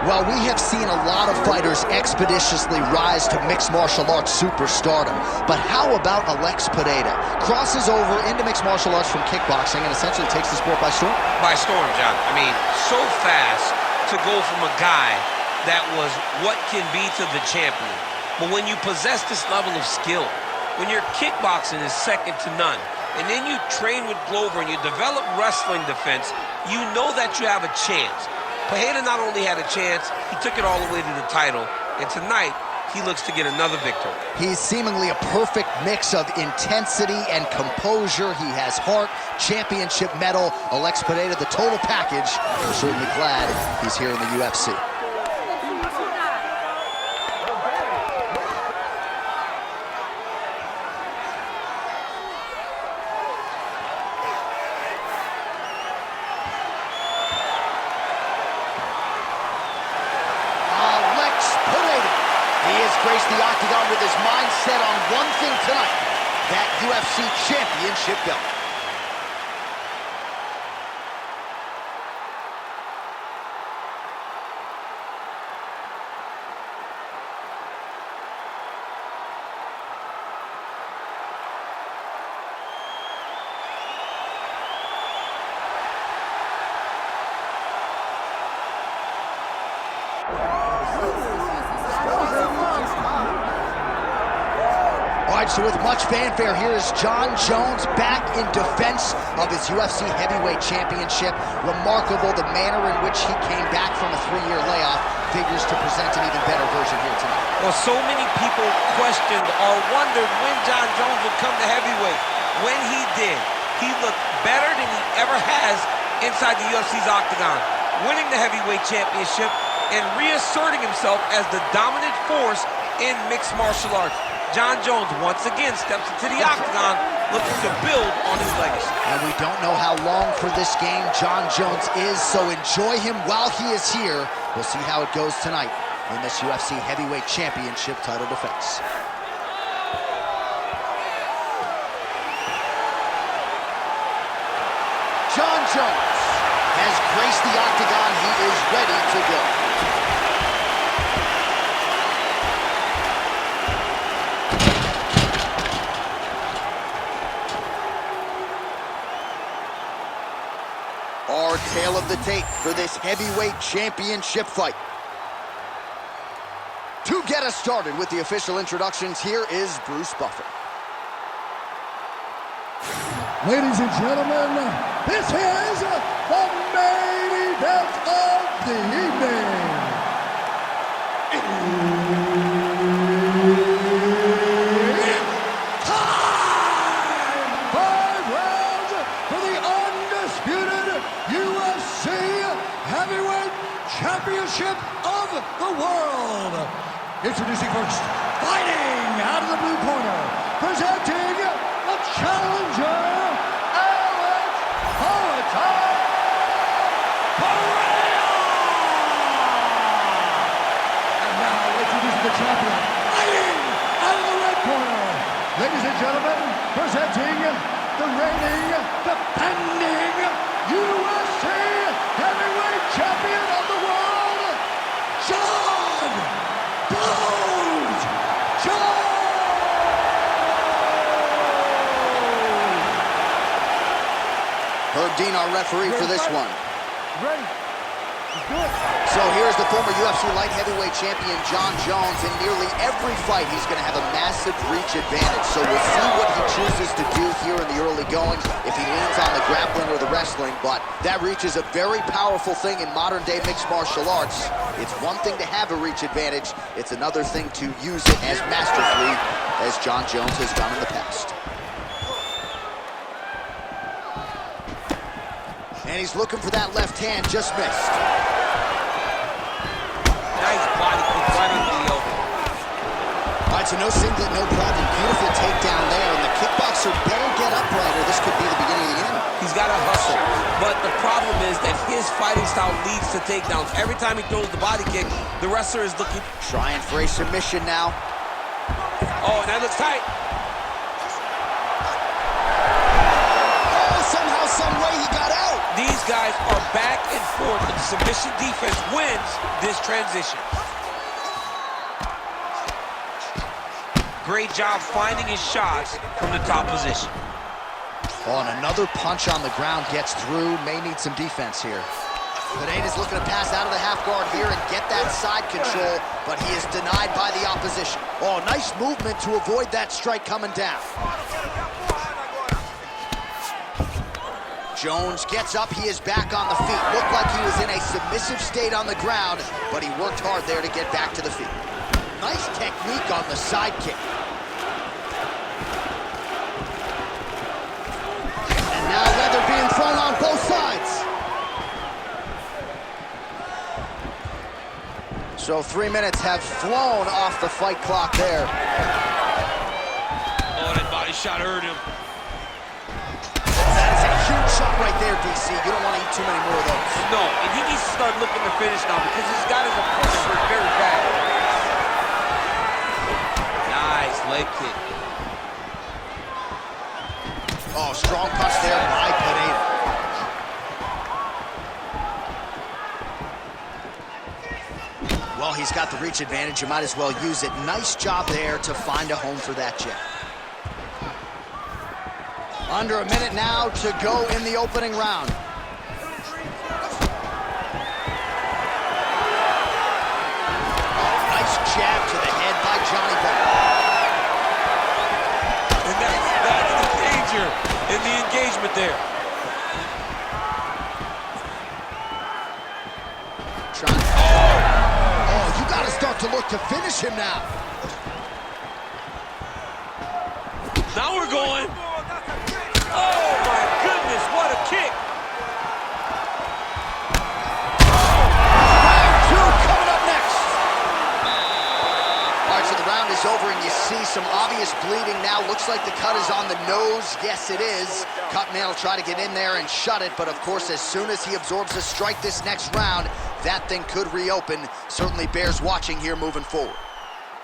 Well, we have seen a lot of fighters expeditiously rise to mixed martial arts superstardom. But how about Alex Pereira? Crosses over into mixed martial arts from kickboxing and essentially takes the sport by storm? By storm, John. I mean, so fast to go from a guy that was what can be to the champion. But when you possess this level of skill, when your kickboxing is second to none, and then you train with Glover and you develop wrestling defense, you know that you have a chance. Pereira not only had a chance, he took it all the way to the title, and tonight, he looks to get another victory. He's seemingly a perfect mix of intensity and composure. He has heart, championship medal. Alex Pereira, the total package. We're certainly glad he's here in the UFC. Graced the octagon with his mind set on one thing tonight, that UFC championship belt. So with much fanfare, here is Jon Jones back in defense of his UFC heavyweight championship. Remarkable the manner in which he came back from a 3-year layoff. Figures to present an even better version here tonight. Well, so many people questioned or wondered when Jon Jones would come to heavyweight. When he did, he looked better than he ever has inside the UFC's octagon, winning the heavyweight championship and reasserting himself as the dominant force in mixed martial arts. Jon Jones once again steps into the octagon looking to build on his legacy. And we don't know how long for this game Jon Jones is, so enjoy him while he is here. We'll see how it goes tonight in this UFC heavyweight championship title defense. Jon Jones has graced the octagon. He is ready to go. Our tale of the tape for this heavyweight championship fight. To get us started with the official introductions, here is Bruce Buffer. Ladies and gentlemen, this is the main event of the evening. It's time! 5 rounds for the undisputed UFC Heavyweight Championship of the world. Introducing first, fighting out of the blue corner, presenting the challenger, Pereira! And now introducing the champion, fighting out of the red corner. Ladies and gentlemen, presenting the reigning, defending UFC heavyweight champion of the world, Jon Jones! Herb Dean, our referee for this one. Ready? He's good. So here's the former UFC light heavyweight champion, Jon Jones. In nearly every fight, he's going to have a massive reach advantage. So we'll see what he chooses to do here in the early going, if he leans on the grappling or the wrestling. But that reach is a very powerful thing in modern-day mixed martial arts. It's one thing to have a reach advantage. It's another thing to use it as masterfully as Jon Jones has done in the past. And he's looking for that left hand, just missed. Nice body kick right under the elbow. All right, so no singlet, no problem. Beautiful takedown there, and the kickboxer better get upright, or this could be the beginning of the end. He's got to hustle, but the problem is that his fighting style leads to takedowns. Every time he throws the body kick, the wrestler is looking... Trying for a submission now. Oh, and that looks tight. Oh, somehow, some way, guys are back and forth, but the submission defense wins this transition. Great job finding his shots from the top position. Oh, and another punch on the ground gets through. May need some defense here. Pereira's looking to pass out of the half guard here and get that side control, but he is denied by the opposition. Oh, nice movement to avoid that strike coming down. Jones gets up, he is back on the feet. Looked like he was in a submissive state on the ground, but he worked hard there to get back to the feet. Nice technique on the side kick. And now leather being thrown on both sides. So 3 minutes have flown off the fight clock there. Oh, that body shot hurt him. That is a huge shot right there, DC. You don't want to eat too many more of those. No, and he needs to start looking to finish now because he's got his opponent hurt very bad. Nice leg kick. Oh, strong punch there by Pereira. Well, he's got the reach advantage. You might as well use it. Nice job there to find a home for that jab. Under a minute now to go in the opening round. Oh, nice jab to the head by Johnny Ball. And that's the danger in the engagement there. You got to start to look to finish him now. Now we're going. Oh, my goodness, what a kick. Round two coming up next. All right, so the round is over, and you see some obvious bleeding now. Looks like the cut is on the nose. Yes, it is. Cutman will try to get in there and shut it, but of course, as soon as he absorbs a strike this next round, that thing could reopen. Certainly bears watching here moving forward.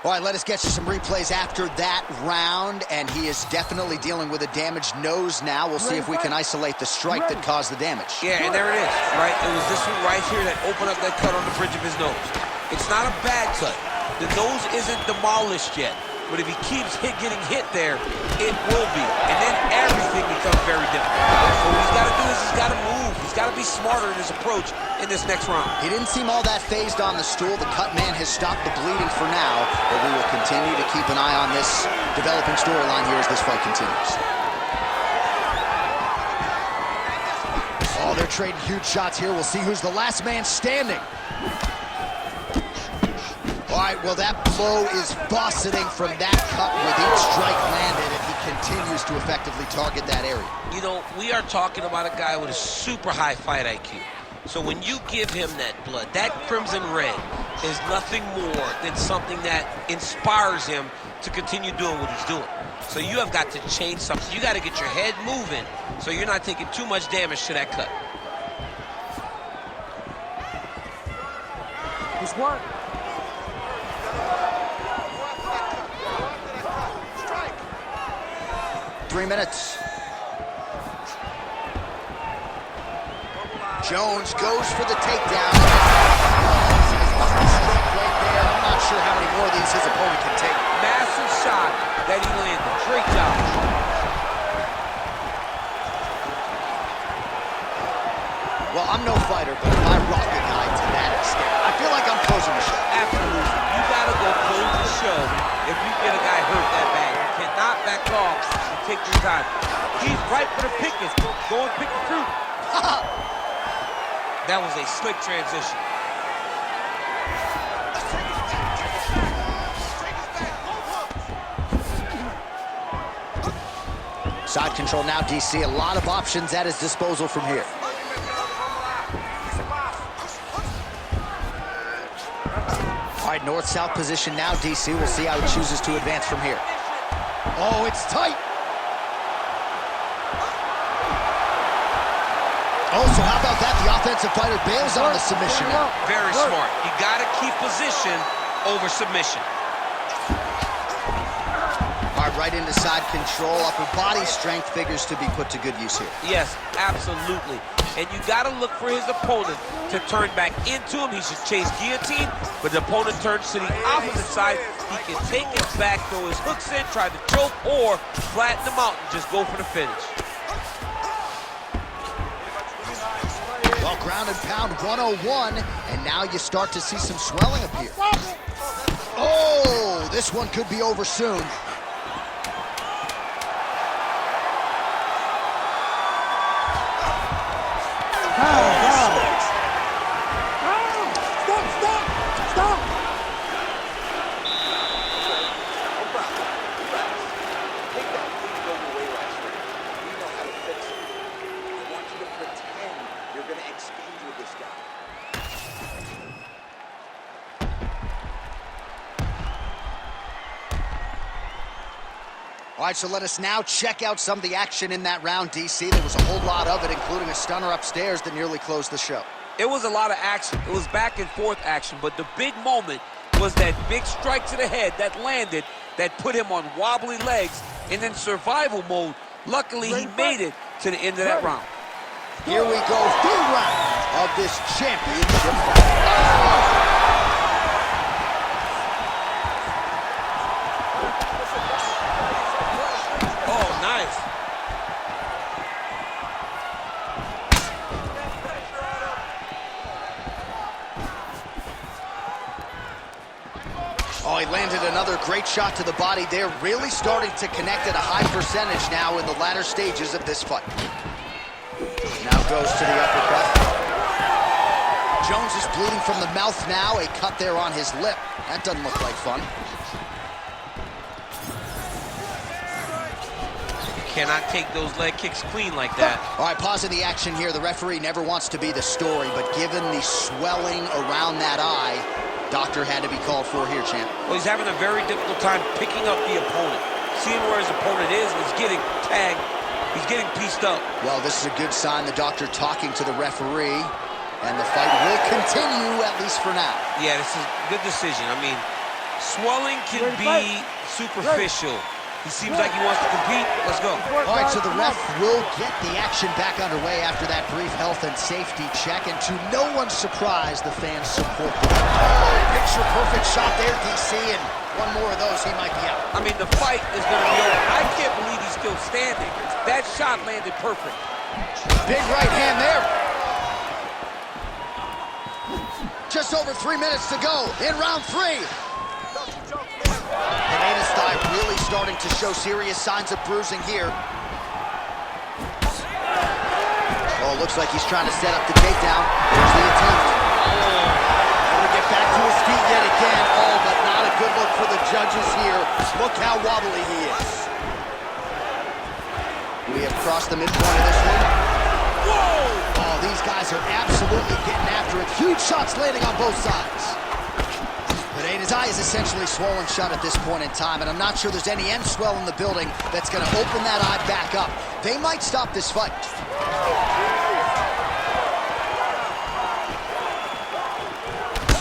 All right, let us get you some replays after that round, and he is definitely dealing with a damaged nose now. We'll see if we can isolate the strike that caused the damage. Yeah, and there it is, right? It was this one right here that opened up that cut on the bridge of his nose. It's not a bad cut. The nose isn't demolished yet, but if he keeps getting hit there, it will be. And then everything becomes very difficult. So what he's got to do is he's got to move. He's got to be smarter in his approach in this next round. He didn't seem all that phased on the stool. The cut man has stopped the bleeding for now, but we will continue to keep an eye on this developing storyline here as this fight continues. Oh, they're trading huge shots here. We'll see who's the last man standing. All right, well, that blow is buffeting from that cut with each strike landed, and he continues to effectively target that area. You know, we are talking about a guy with a super high fight IQ. So when you give him that blood, that crimson red is nothing more than something that inspires him to continue doing what he's doing. So you have got to change something. You got to get your head moving so you're not taking too much damage to that cut. Nice work. 3 minutes. Jones goes for the takedown. Right there. I'm not sure how many more of these his opponent can take. Massive shot that he landed. Great job. Well, I'm no fighter, but if I rock a guy to that extent, I feel like I'm closing the show. Absolutely. You gotta go close the show if you get a guy hurt that bad. You cannot back off and take your time. He's right for the pickers. Go and pick the fruit. That was a slick transition. Side control now, DC. A lot of options at his disposal from here. All right, north-south position now, DC. We'll see how he chooses to advance from here. Oh, it's tight. Oh, so how about that? The offensive fighter bails on the submission now. Very smart. You got to keep position over submission. All right, right into side control. Upper body strength figures to be put to good use here. Yes, absolutely. and you got to look for his opponent to turn back into him. He should chase guillotine, but the opponent turns to the opposite side. He can take it back, throw his hooks in, try to choke, or flatten him out and just go for the finish. Well, ground and pound 101, and now you start to see some swelling appear. Oh, this one could be over soon. All right, so let us now check out some of the action in that round, DC. There was a whole lot of it, including a stunner upstairs that nearly closed the show. It was a lot of action. It was back and forth action, but the big moment was that big strike to the head that landed, that put him on wobbly legs, and in survival mode. Luckily, he made it to the end of that round. Here we go, third round of this championship fight. Oh, he landed another great shot to the body there, really starting to connect at a high percentage now in the latter stages of this fight. Now goes to the uppercut. Jones is bleeding from the mouth now, a cut there on his lip. That doesn't look like fun. Cannot take those leg kicks clean like that. All right, pausing the action here. The referee never wants to be the story, but given the swelling around that eye, doctor had to be called for here, champ. Well, he's having a very difficult time picking up the opponent. Seeing where his opponent is, and he's getting tagged. He's getting pieced up. Well, this is a good sign. The doctor talking to the referee, and the fight will continue, at least for now. Yeah, this is a good decision. I mean, swelling can be superficial. He seems like he wants to compete. Let's go. All right, so the ref will get the action back underway after that brief health and safety check. And to no one's surprise, the fans support them. Oh, picture-perfect shot there, DC, and one more of those, he might be out. I mean, the fight is going to be over. I can't believe he's still standing. That shot landed perfect. Big right hand there. Just over 3 minutes to go in round 3. Pereira's thigh really starting to show serious signs of bruising here. Oh, looks like he's trying to set up the takedown. There's the attempt. Able to get back to his feet yet again. Oh, but not a good look for the judges here. Look how wobbly he is. We have crossed the midpoint of this one. Whoa! Oh, these guys are absolutely getting after it. Huge shots landing on both sides. Pereira's eye is essentially swollen shut at this point in time, and I'm not sure there's any end swell in the building that's going to open that eye back up. They might stop this fight.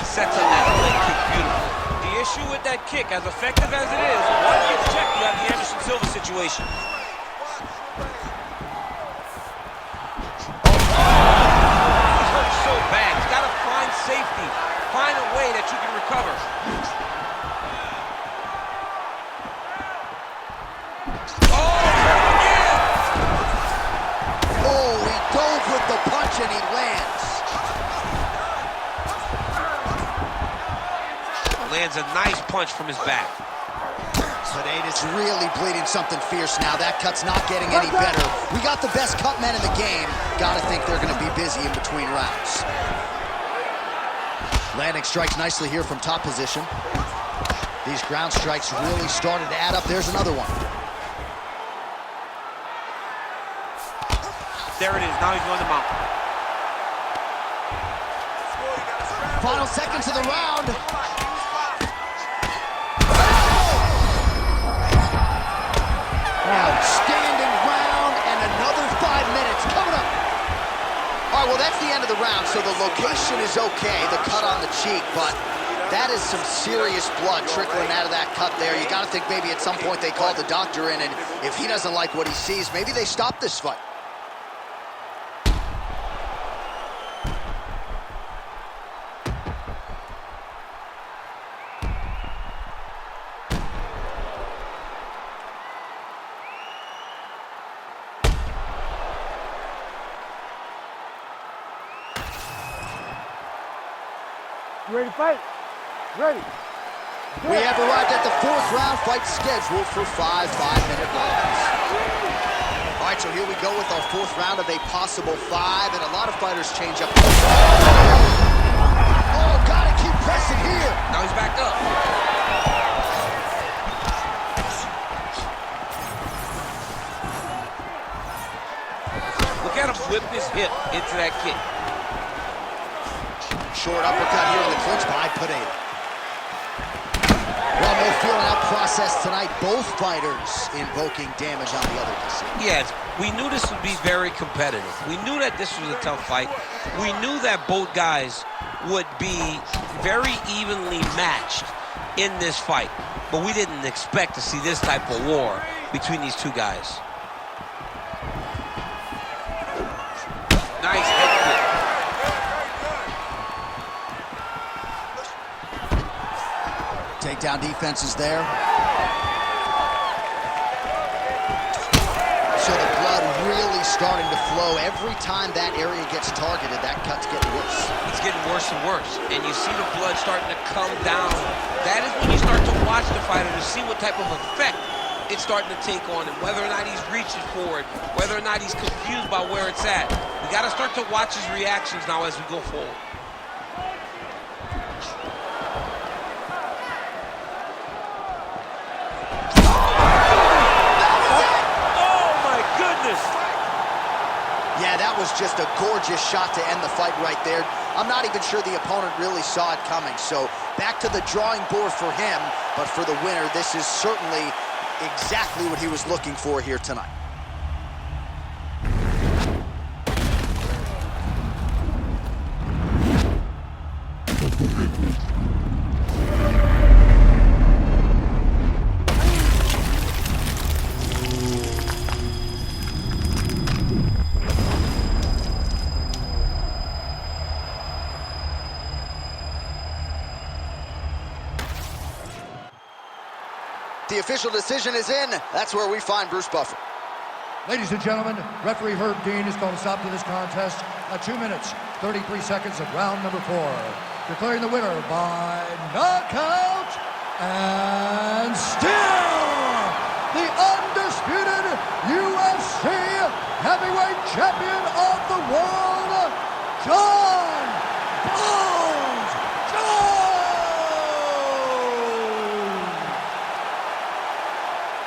Sets on that leg kick beautiful. The issue with that kick, as effective as it is, once it gets checked, you have the Anderson Silva situation. He's hurt so bad. He's got to find safety. Find a way that you can recover. Oh, again! Oh, he dove with the punch and he lands. Lands a nice punch from his back. Pereira's really bleeding something fierce now. That cut's not getting any better. We got the best cut men in the game. Gotta think they're gonna be busy in between rounds. Landing strikes nicely here from top position. These ground strikes really started to add up. There's another one. There it is. Now he's going to mount. Final seconds of the round. Outstanding round, and another 5 minutes coming up. All right, well, that's the end of the round, so the location is okay, the cut on the cheek, but that is some serious blood trickling out of that cut there. You got to think maybe at some point they called the doctor in, and if he doesn't like what he sees, maybe they stop this fight. You ready to fight? Ready. We have arrived at the 4th round fight scheduled for 5 5-minute rounds. All right, so here we go with our 4th round of a possible 5, and a lot of fighters change up. Oh, gotta keep pressing here. Now he's backed up. Look at him whip his hip into that kick. Short uppercut here in the clinch by Pereira. Well, no feeling out process tonight. Both fighters invoking damage on the other. Yes, we knew this would be very competitive. We knew that this was a tough fight. We knew that both guys would be very evenly matched in this fight. But we didn't expect to see this type of war between these two guys. Nice head kick. Takedown defense is there. So the blood really starting to flow. Every time that area gets targeted, that cut's getting worse. It's getting worse and worse. And you see the blood starting to come down. That is when you start to watch the fighter to see what type of effect it's starting to take on him, whether or not he's reaching for it, whether or not he's confused by where it's at. We got to start to watch his reactions now as we go forward. Yeah, that was just a gorgeous shot to end the fight right there. I'm not even sure the opponent really saw it coming. So back to the drawing board for him. But for the winner, this is certainly exactly what he was looking for here tonight. The official decision is in. That's where we find Bruce Buffer. Ladies and gentlemen, referee Herb Dean has called a stop to this contest at 2 minutes, 33 seconds of round number 4. Declaring the winner by knockout and still the undisputed UFC heavyweight champion of the world, John Bones Jones!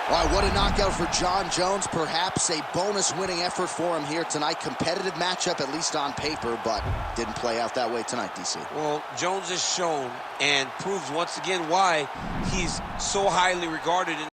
All right, what a knockout for John Jones. Perhaps a bonus winning effort for him here tonight. Competitive matchup, at least on paper, but didn't play out that way tonight, DC. Well, Jones has shown and proves once again why he's so highly regarded in